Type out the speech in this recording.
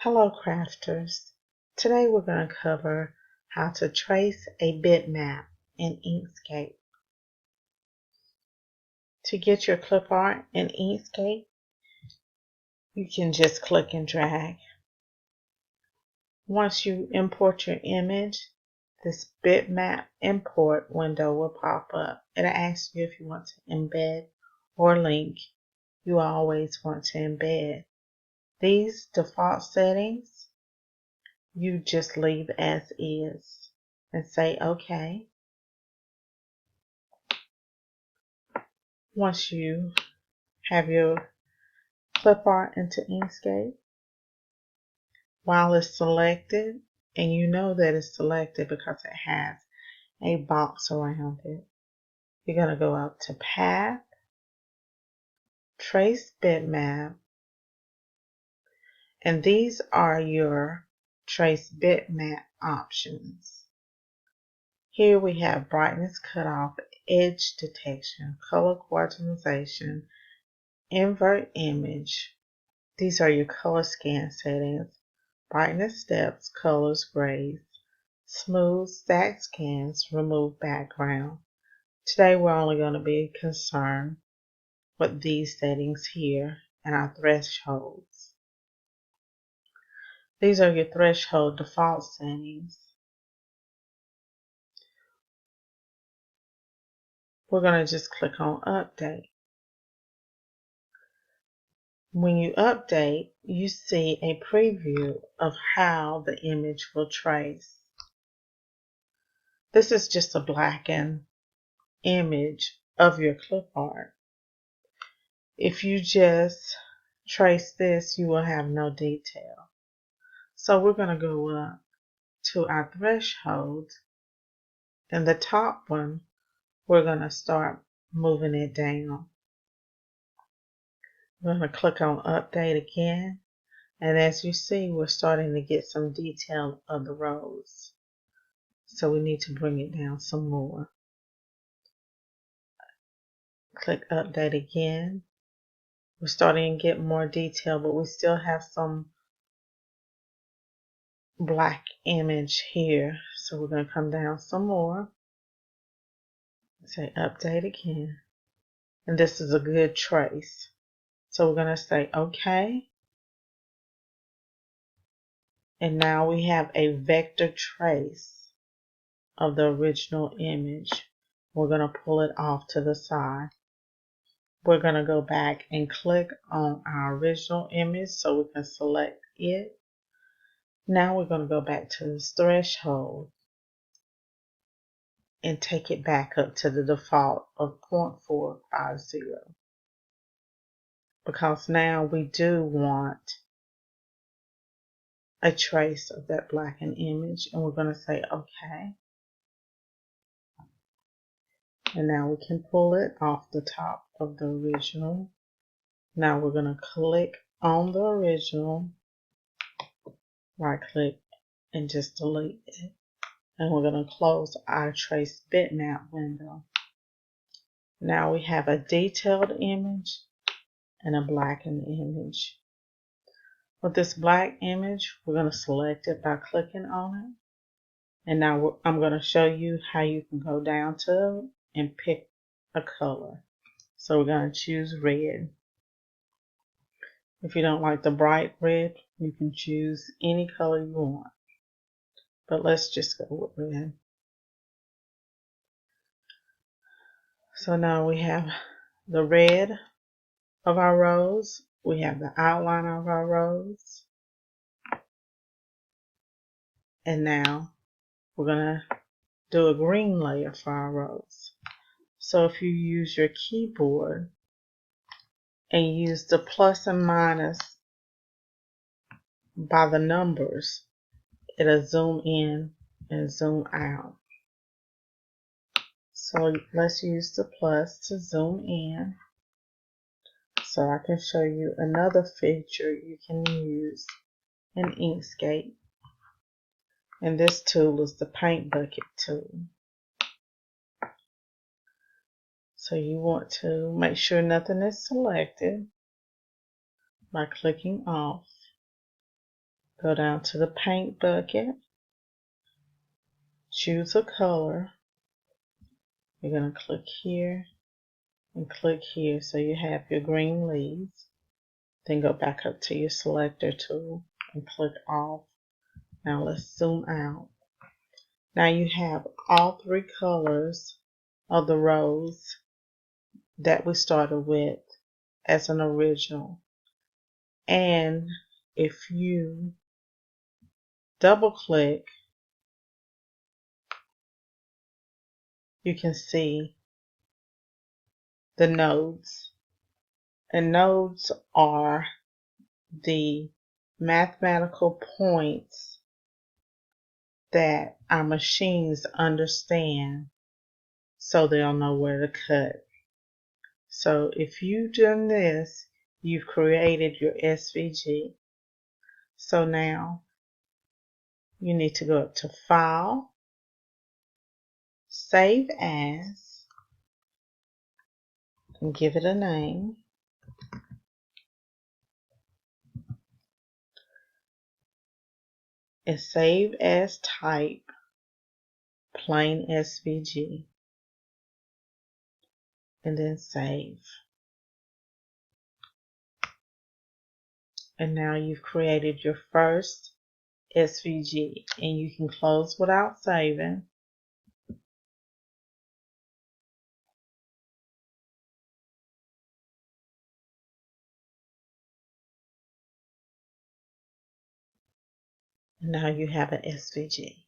Hello crafters. Today we're going to cover how to trace a bitmap in Inkscape. To get your clip art in Inkscape, you can just click and drag. Once you import your image, this bitmap import window will pop up. It'll ask you if you want to embed or link. You always want to embed. These default settings, you just leave as is and say OK. Once you have your clip art into Inkscape, while it's selected, and you know that it's selected because it has a box around it, you're going to go up to Path, Trace Bitmap, and these are your Trace Bitmap options. Here we have brightness cutoff, edge detection, color coordination, invert image. These are your color scan settings. Brightness steps, colors, grays, smooth, stack scans, remove background. Today we're only going to be concerned with these settings here and our thresholds. These are your threshold default settings. We're going to just click on update. When you update, you see a preview of how the image will trace. This is just a blackened image of your clip art. If you just trace this, you will have no detail. So we're going to go up to our threshold, and the top one, we're going to start moving it down. We're going to click on update again, and as you see, we're starting to get some detail of the rows. So we need to bring it down some more. Click update again. We're starting to get more detail, but we still have some black image here. So we're going to come down some more. Say update again. And this is a good trace. So we're going to say OK. And now we have a vector trace of the original image. We're going to pull it off to the side. We're going to go back and click on our original image so we can select it. Now we're going to go back to this threshold and take it back up to the default of 0.450. Because now we do want a trace of that blackened image, and we're going to say OK. And now we can pull it off the top of the original. Now we're going to click on the original, right click, and just delete it. And we're going to close our trace bitmap window. Now we have a detailed image and a blackened image. With this black image, we're going to select it by clicking on it. And now I'm going to show you how you can go down to it and pick a color. So we're going to choose red. If you don't like the bright red, you can choose any color you want. But let's just go with red. So now we have the red of our rose. We have the outline of our rose. And now we're going to do a green layer for our rose. So if you use your keyboard and use the plus and minus by the numbers, it'll zoom in and zoom out. So let's use the plus to zoom in. So I can show you another feature you can use in Inkscape. And this tool is the paint bucket tool. So you want to make sure nothing is selected by clicking off. Go down to the paint bucket, choose a color. You're going to click here and click here so you have your green leaves. Then go back up to your selector tool and click off. Now let's zoom out. Now you have all three colors of the rose that we started with as an original. And if you double click, you can see the nodes. And nodes are the mathematical points that our machines understand so they'll know where to cut. So if you've done this, you've created your SVG. So now you need to go up to File, Save As, and give it a name. And save as type, plain SVG. And then save. And now you've created your first SVG, and you can close without saving. And now you have an SVG.